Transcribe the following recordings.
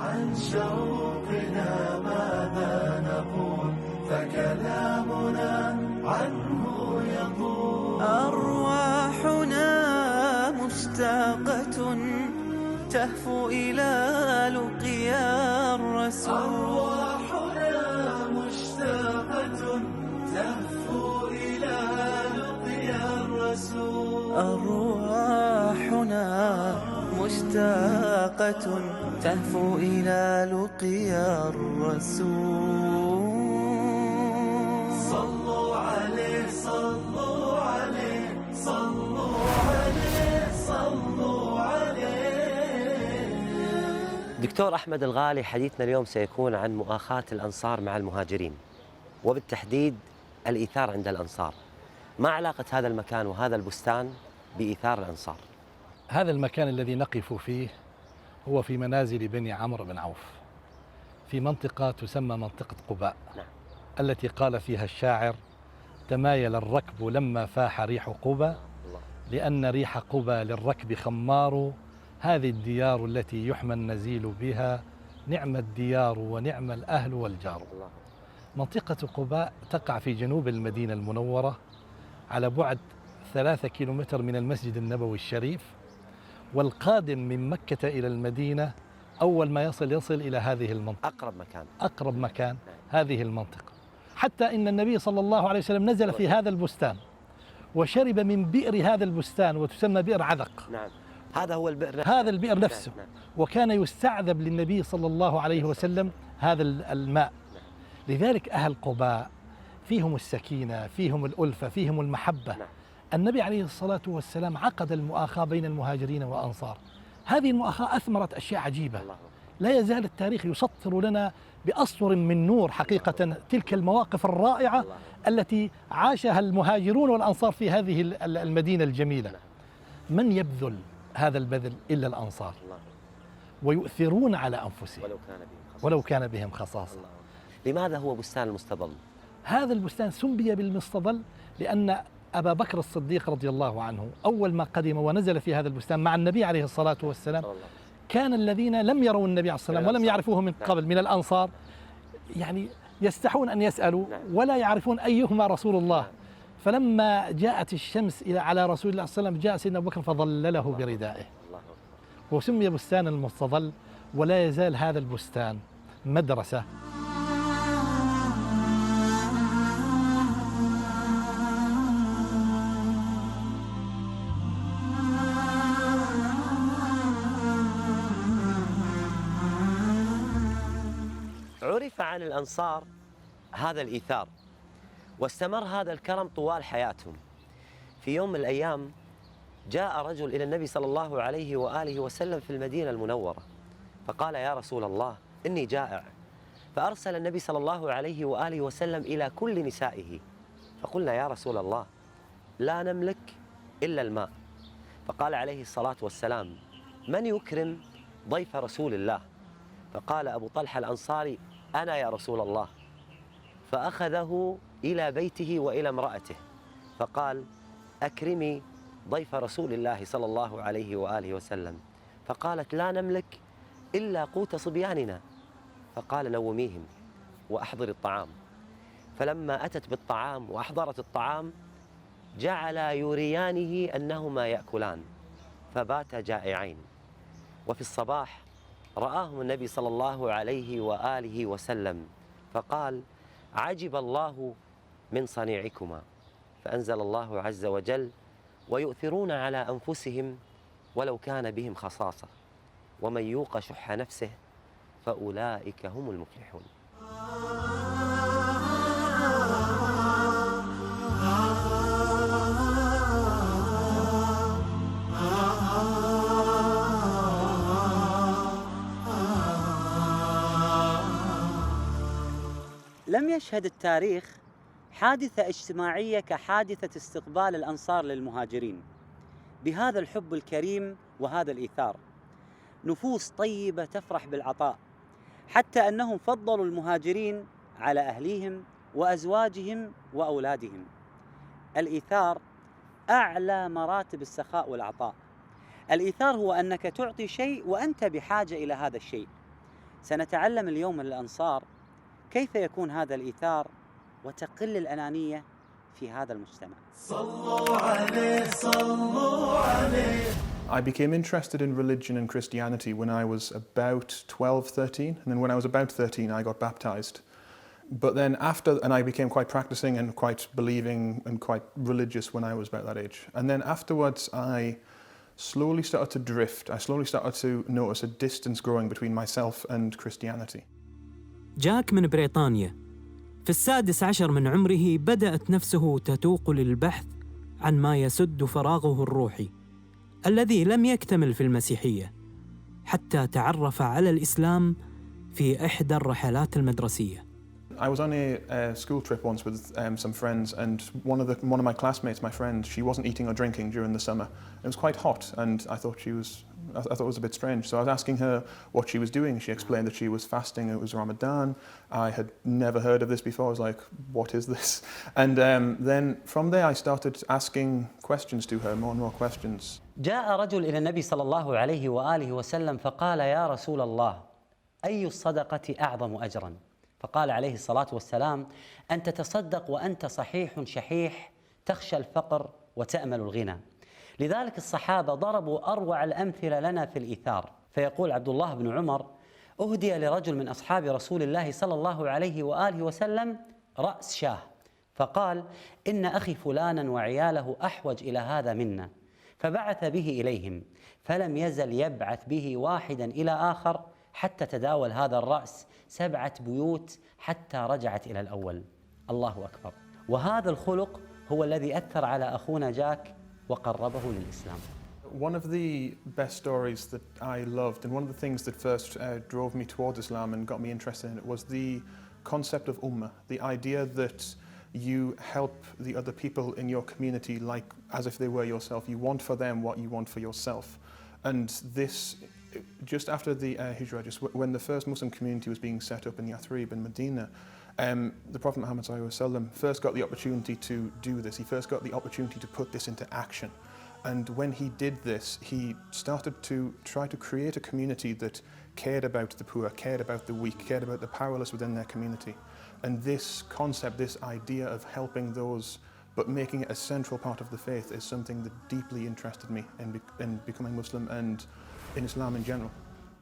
عن شوقنا ماذا نقول، فكلامنا عنه يطول. أرواحنا مشتاقة تهفو إلى لقيا الرسول. أرواحنا مشتاقة تهفو إلى لقيا الرسول. أرواحنا مشتاقة تهفو إلى لقيا الرسول. صلوا عليه صلوا عليه صلوا عليه صلوا عليه. دكتور أحمد الغالي، حديثنا اليوم سيكون عن مؤاخاة الأنصار مع المهاجرين، وبالتحديد الإيثار عند الأنصار. ما علاقة هذا المكان وهذا البستان بإيثار الأنصار؟ هذا المكان الذي نقف فيه هو في منازل بني عمرو بن عوف، في منطقة تسمى منطقة قباء. نعم. التي قال فيها الشاعر: تمايل الركب لما فاح ريح قبى، لأن ريح قبى للركب خمار، هذه الديار التي يحمى النزيل بها، نعم الديار ونعم الأهل والجار. منطقة قباء تقع في جنوب المدينة المنورة على بعد 3 كيلومتر من المسجد النبوي الشريف، والقادم من مكة إلى المدينة أول ما يصل إلى هذه المنطقة. أقرب مكان هذه المنطقة، حتى إن النبي صلى الله عليه وسلم نزل في هذا البستان وشرب من بئر هذا البستان، وتسمى بئر عذق. نعم. هذا هو البئر نفسه. هذا البئر نفسه. نعم. وكان يستعذب للنبي صلى الله عليه وسلم هذا الماء. لذلك أهل قباء فيهم السكينة، فيهم الألفة، فيهم المحبة. نعم. النبي عليه الصلاة والسلام عقد المؤاخاة بين المهاجرين والأنصار. هذه المؤاخاة أثمرت أشياء عجيبة. لا يزال التاريخ يسطر لنا بأسطر من نور حقيقة تلك المواقف الرائعة التي عاشها المهاجرون والأنصار في هذه المدينة الجميلة. من يبذل هذا البذل إلا الأنصار، ويؤثرون على أنفسهم ولو كان بهم خصاصة. لماذا هو بستان المستظل؟ هذا البستان سمي بالمستظل لأن أبا بكر الصديق رضي الله عنه أول ما قدم ونزل في هذا البستان مع النبي عليه الصلاة والسلام، كان الذين لم يروا النبي عليه الصلاة والسلام ولم يعرفوه من قبل من الأنصار يعني يستحون أن يسألوا ولا يعرفون أيهما رسول الله. فلما جاءت الشمس على رسول الله صلى الله عليه وسلم، جاء سيدنا أبو بكر فظلله بردائه، وسمي بستان المستظل. ولا يزال هذا البستان مدرسة. عرف عن الأنصار هذا الإيثار، واستمر هذا الكرم طوال حياتهم. في يوم من الأيام جاء رجل إلى النبي صلى الله عليه وآله وسلم في المدينة المنورة، فقال: يا رسول الله إني جائع. فأرسل النبي صلى الله عليه وآله وسلم إلى كل نسائه، فقلنا: يا رسول الله لا نملك إلا الماء. فقال عليه الصلاة والسلام: من يكرم ضيف رسول الله؟ فقال أبو طلحة الأنصاري: أنا يا رسول الله. فأخذه إلى بيته وإلى امرأته فقال: أكرمي ضيف رسول الله صلى الله عليه وآله وسلم. فقالت: لا نملك إلا قوت صبياننا. فقال: نوميهم وأحضر الطعام. فلما أتت بالطعام وأحضرت الطعام جعل يريانه أنهما يأكلان، فباتا جائعين. وفي الصباح رآهم النبي صلى الله عليه وآله وسلم فقال: عجب الله من صنيعكما. فأنزل الله عز وجل: ويؤثرون على أنفسهم ولو كان بهم خصاصة، ومن يوق شح نفسه فأولئك هم المفلحون. لم يشهد التاريخ حادثة اجتماعية كحادثة استقبال الأنصار للمهاجرين بهذا الحب الكريم وهذا الإيثار. نفوس طيبة تفرح بالعطاء، حتى أنهم فضلوا المهاجرين على أهليهم وأزواجهم وأولادهم. الإيثار أعلى مراتب السخاء والعطاء. الإيثار هو أنك تعطي شيء وأنت بحاجة إلى هذا الشيء. سنتعلم اليوم من الأنصار كيف يكون هذا الإيثار وتقل الأنانية في هذا المجتمع. صلوا عليه صلوا عليه. I became interested in religion and Christianity when I was about 12, 13, and then when I was about 13 I got baptized. But then and I became quite practicing and quite believing and quite religious when I was about that age. And then afterwards I slowly started to drift. I slowly started to notice a distance growing between myself and Christianity. جاك من بريطانيا. في 16 من عمره بدأت نفسه تتوق للبحث عن ما يسد فراغه الروحي الذي لم يكتمل في المسيحية، حتى تعرف على الإسلام في إحدى الرحلات المدرسية. I was on a school trip once with some friends, and one of my classmates, my friend, she wasn't eating or drinking during the summer. It was quite hot, and I thought it was a bit strange. So I was asking her what she was doing. She explained that she was fasting. It was Ramadan. I had never heard of this before. I was like, "What is this?" And then from there, I started asking questions to her, more and more questions. جاء رجل إلى النبي صلى الله عليه وآله وسلم فقال: يا رسول الله، أي الصدقة أعظم أجراً؟ فقال عليه الصلاة والسلام: أن تتصدق وأنت صحيح شحيح تخشى الفقر وتأمل الغنى. لذلك الصحابة ضربوا أروع الأمثلة لنا في الإيثار. فيقول عبد الله بن عمر: أهدي لرجل من أصحاب رسول الله صلى الله عليه وآله وسلم رأس شاه، فقال: إن أخي فلانا وعياله أحوج إلى هذا منا، فبعث به إليهم، فلم يزل يبعث به واحدا إلى آخر حتى تداول هذا الرأس 7 بيوت حتى رجعت إلى الأول. الله أكبر. وهذا الخلق هو الذي أثر على أخونا جاك وقربه للإسلام. One of the best stories that I loved, and one of the things that first drove me towards Islam and got me interested in it, was the concept of ummah, the idea that you help the other people in your community like as if they were yourself. You want for them what you want for yourself. And this, just after the Hijrah, just when the first Muslim community was being set up in Yathrib in Medina, the Prophet Muhammad ﷺ first got the opportunity to do this. He first got the opportunity to put this into action. And when he did this, he started to try to create a community that cared about the poor, cared about the weak, cared about the powerless within their community. And this concept, this idea of helping those but making it a central part of the faith, is something that deeply interested me in becoming Muslim and in Islam in general.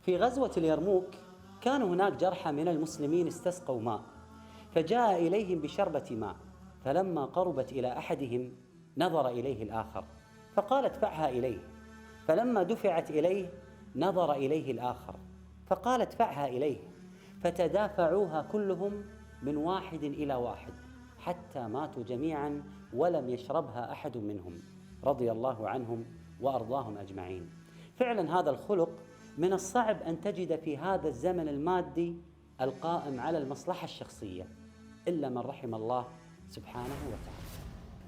في غزوة اليرموك كان هناك جرحى من المسلمين استسقوا ماء، فجاء إليهم بشربة ماء، فلما قربت إلى أحدهم نظر إليه الآخر فقال: ادفعها إليه. فلما دفعت إليه نظر إليه الآخر فقال: ادفعها إليه. فتدافعوها كلهم من واحد إلى واحد حتى ماتوا جميعا ولم يشربها أحد منهم، رضي الله عنهم وأرضاهم أجمعين. فعلا هذا الخلق من الصعب أن تجد في هذا الزمن المادي القائم على المصلحة الشخصية إلا من رحم الله سبحانه وتعالى.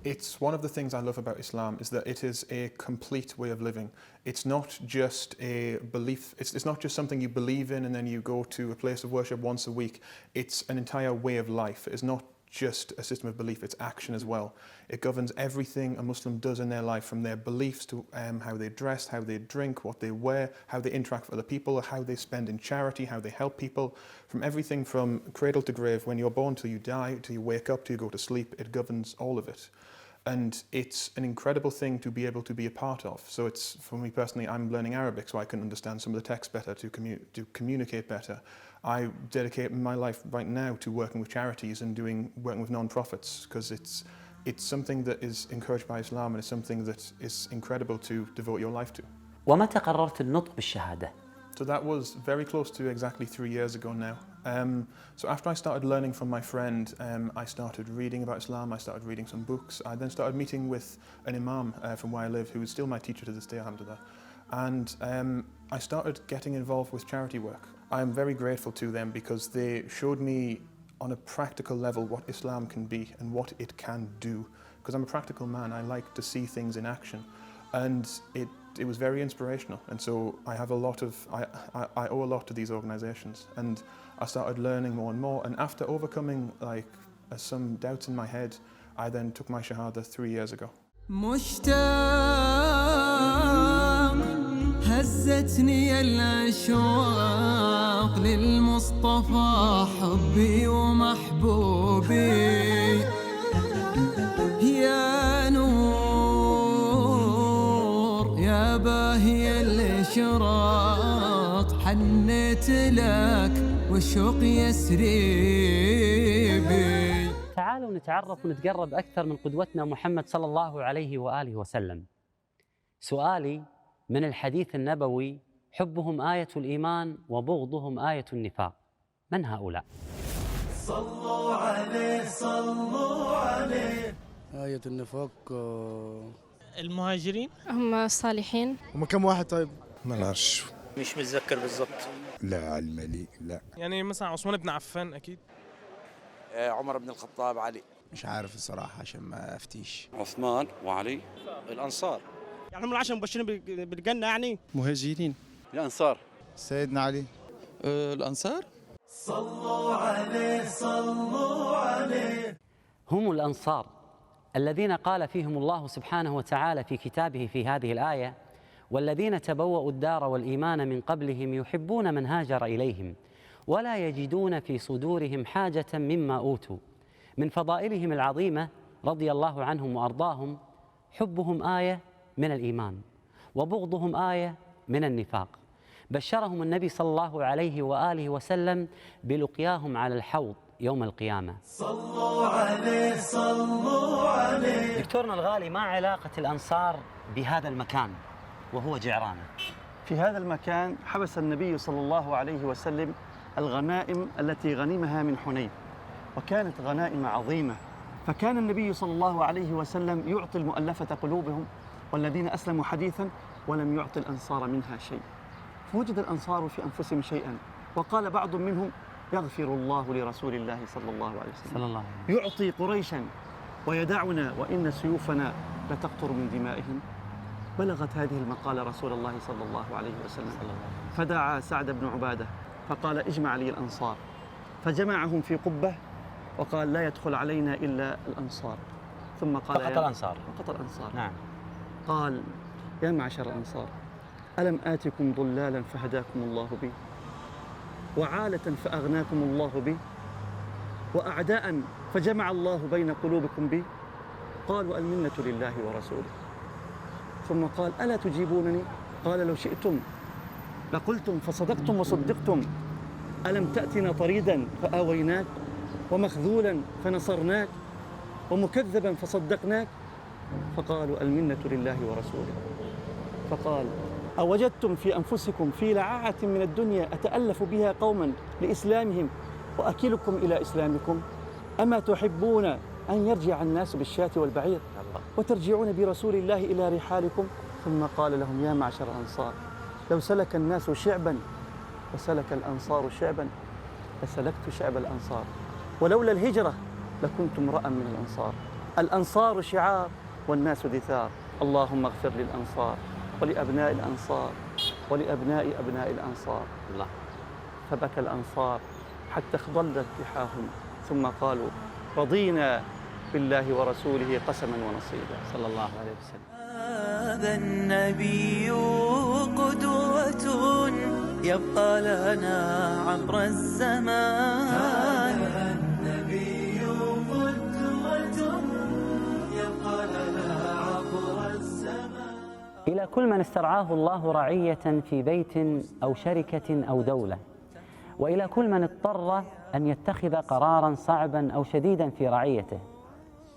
It's one of the things I love about Islam is that it is a complete way of living. It's not just a belief, it's not just something you believe in and then you go to a place of worship once a week. It's an entire way of life. It's not just a system of belief, it's action as well. It governs everything a Muslim does in their life, from their beliefs to how they dress, how they drink, what they wear, how they interact with other people, how they spend in charity, how they help people. From everything from cradle to grave, when you're born till you die, till you wake up, till you go to sleep, it governs all of it. And it's an incredible thing to be able to be a part of. So it's, for me personally, I'm learning Arabic so I can understand some of the text better, to communicate better. I dedicate my life right now to working with charities and working with non-profits, because it's something that is encouraged by Islam and it's something that is incredible to devote your life to. ومتى قررت النطق بالشهادة؟ So that was very close to exactly 3 years ago now. So after I started learning from my friend, I started reading about Islam, I started reading some books. I then started meeting with an imam from where I live, who is still my teacher to this day, alhamdulillah. And I started getting involved with charity work. I am very grateful to them because they showed me on a practical level what Islam can be and what it can do. Because I'm a practical man, I like to see things in action. And it was very inspirational, and so I owe a lot to these organizations, and I started learning more and more. And after overcoming some doubts in my head, I then took my shahada 3 years ago. هزتني الأشواق للمصطفى حبي ومحبوبي، يا نور يا باهي الإشراق حنيت لك والشوق يسري بي. تعالوا نتعرف ونتقرب أكثر من قدوتنا محمد صلى الله عليه وآله وسلم. سؤالي من الحديث النبوي: حبهم آية الإيمان وبغضهم آية النفاق، من هؤلاء؟ صلوا عليه صلوا عليه. آية النفاق المهاجرين، هم الصالحين. هم كم واحد طيب؟ ما نعرفش، مش متذكر بالضبط. لا علم لي، لا. يعني مثلا عثمان بن عفان أكيد، عمر بن الخطاب، علي. مش عارف الصراحة عشان ما أفتيش. عثمان وعلي. الأنصار، يعني هم العشرة مبشرين بالجنة. يعني مهاجرين. الأنصار. سيدنا علي. الأنصار. صلوا عليه صلوا عليه. هم الأنصار الذين قال فيهم الله سبحانه وتعالى في كتابه في هذه الآية: والذين تبوأوا الدار والإيمان من قبلهم يحبون من هاجر إليهم ولا يجدون في صدورهم حاجة مما أوتوا. من فضائلهم العظيمة رضي الله عنهم وأرضاهم: حبهم آية من الإيمان وبغضهم آية من النفاق. بشرهم النبي صلى الله عليه وآله وسلم بلقياهم على الحوض يوم القيامة. صلوا عليه صلوا عليه. دكتورنا الغالي، ما علاقة الأنصار بهذا المكان وهو جعرانة؟ في هذا المكان حبس النبي صلى الله عليه وسلم الغنائم التي غنمها من حنين، وكانت غنائم عظيمة، فكان النبي صلى الله عليه وسلم يعطي المؤلفة قلوبهم والذين أسلموا حديثا ولم يعطي الأنصار منها شيء. فوجد الأنصار في أنفسهم شيئا، وقال بعض منهم: يغفر الله لرسول الله صلى الله عليه وسلم، يعطي قريشا ويدعنا وإن سيوفنا لتقطر من دمائهم. بلغت هذه المقالة رسول الله صلى الله عليه وسلم، فدعا سعد بن عبادة فقال: اجمع لي الأنصار، فجمعهم في قبة وقال: لا يدخل علينا إلا الأنصار. ثم قال: فقط الأنصار. فقط الأنصار. نعم. قال: يا معشر الأنصار، ألم آتكم ضلالا فهداكم الله بي، وعالة فأغناكم الله بي، وأعداء فجمع الله بين قلوبكم بي؟ قالوا: المنة لله ورسوله. ثم قال: ألا تجيبونني؟ قال: لو شئتم لقلتم فصدقتم وصدقتم. ألم تأتنا طريدا فآويناك، ومخذولا فنصرناك، ومكذبا فصدقناك؟ فقالوا: المنة لله ورسوله. فقال: أوجدتم في أنفسكم في لعاعة من الدنيا أتألف بها قوما لإسلامهم وأكلكم إلى إسلامكم؟ أما تحبون أن يرجع الناس بالشاة والبعير وترجعون برسول الله إلى رحالكم؟ ثم قال لهم: يا معشر الأنصار، لو سلك الناس شعبا وسلك الأنصار شعبا لسلكت شعب الأنصار، ولولا الهجرة لكنت امرأ من الأنصار. الأنصار شعار والناس دثار. اللهم اغفر للأنصار ولأبناء الأنصار ولأبناء أبناء الأنصار. الله. فبكى الأنصار حتى اخضلت لحاهم، ثم قالوا: رضينا بالله ورسوله قسما ونصيبا. صلى الله عليه وسلم. هذا النبي قدوة يبقى لنا عبر الزمان. هذا النبي قدوة يبقى لنا عبر الزمان. إلى كل من استرعاه الله رعية في بيت أو شركة أو دولة، وإلى كل من اضطر أن يتخذ قراراً صعباً أو شديداً في رعيته،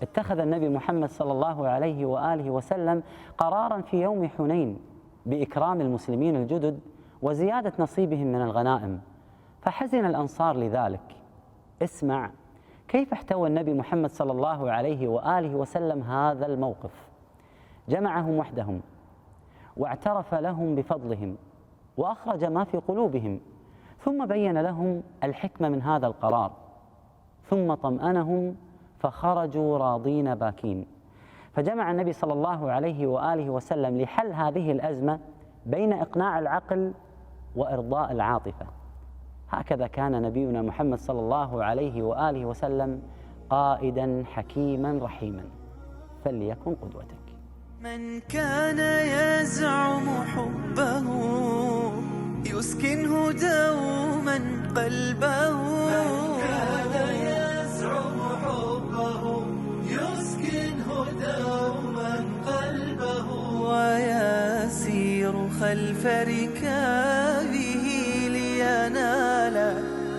اتخذ النبي محمد صلى الله عليه وآله وسلم قراراً في يوم حنين بإكرام المسلمين الجدد وزيادة نصيبهم من الغنائم، فحزن الأنصار لذلك. اسمع كيف احتوى النبي محمد صلى الله عليه وآله وسلم هذا الموقف. جمعهم وحدهم واعترف لهم بفضلهم وأخرج ما في قلوبهم، ثم بين لهم الحكمة من هذا القرار، ثم طمأنهم فخرجوا راضين باكين. فجمع النبي صلى الله عليه وآله وسلم لحل هذه الأزمة بين إقناع العقل وإرضاء العاطفة. هكذا كان نبينا محمد صلى الله عليه وآله وسلم قائداً حكيماً رحيماً، فليكن قدوتك. من كان يزعم حبه يسكنه دوما قلبه. من كان يزعم حبه يسكنه دوما قلبه. ويسير خلف ركابه لينال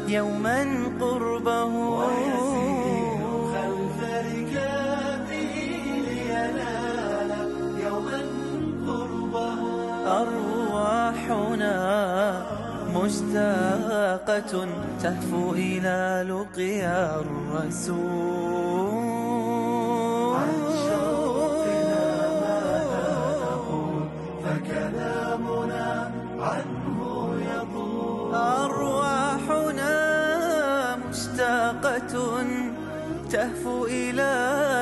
يوما قربه. ويسير خلف ركابه لينال يوما قربه. أرواحنا مشتاقة تهفو إلى لقيا الرسول. عن شوقنا ماذا نقول فكلامنا عنه يطول. أرواحنا مشتاقة تهفو إلى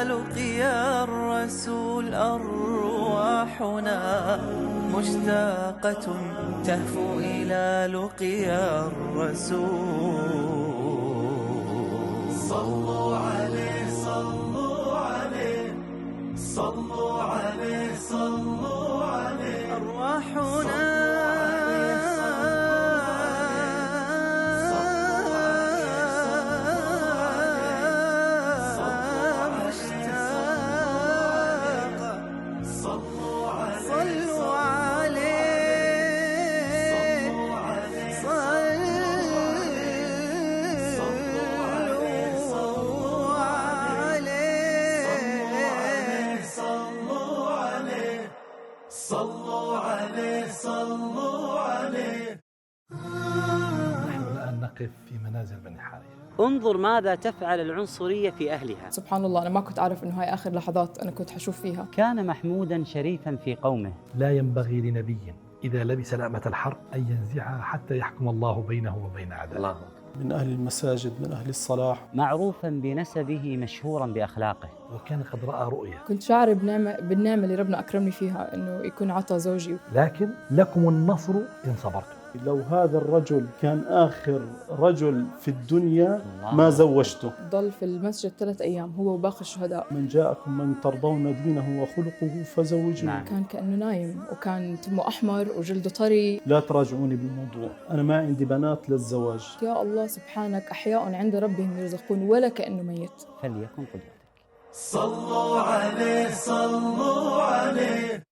لقيا الرسول. أرواحنا مشتاقة تهفو إلى لقيا الرسول. صلوا عليه صلوا عليه صلوا عليه صلوا عليه. أرواحنا صلوا عليه صلوا عليه. نحن الآن نقف في منازل بني حارثة. انظر ماذا تفعل العنصرية في أهلها. سبحان الله، أنا ما كنت أعرف إنه هاي آخر لحظات أنا كنت حشوف فيها. كان محمودا شريفا في قومه. لا ينبغي لنبي إذا لبس لأمة الحرب أن ينزعها حتى يحكم الله بينه وبين أعدائه. من أهل المساجد، من أهل الصلاح، معروفا بنسبه، مشهورا بأخلاقه. وكان قد رأى رؤيا. كنت شاعر بالنعمة اللي ربنا أكرمني فيها، إنه يكون عطى زوجي. لكن لكم النصر إن صبرتم. لو هذا الرجل كان آخر رجل في الدنيا ما زوجته. ضل في المسجد 3 أيام هو وباقي الشهداء. من جاءكم من ترضون دينه وخلقه فزوجوه. نعم. كان كأنه نايم، وكان تمه أحمر وجلده طري. لا تراجعوني بالموضوع، أنا ما عندي بنات للزواج. يا الله سبحانك أحياء عند ربهم يرزقون ولا كأنه ميت. فليكن قدوتك. صلوا عليه صلوا عليه.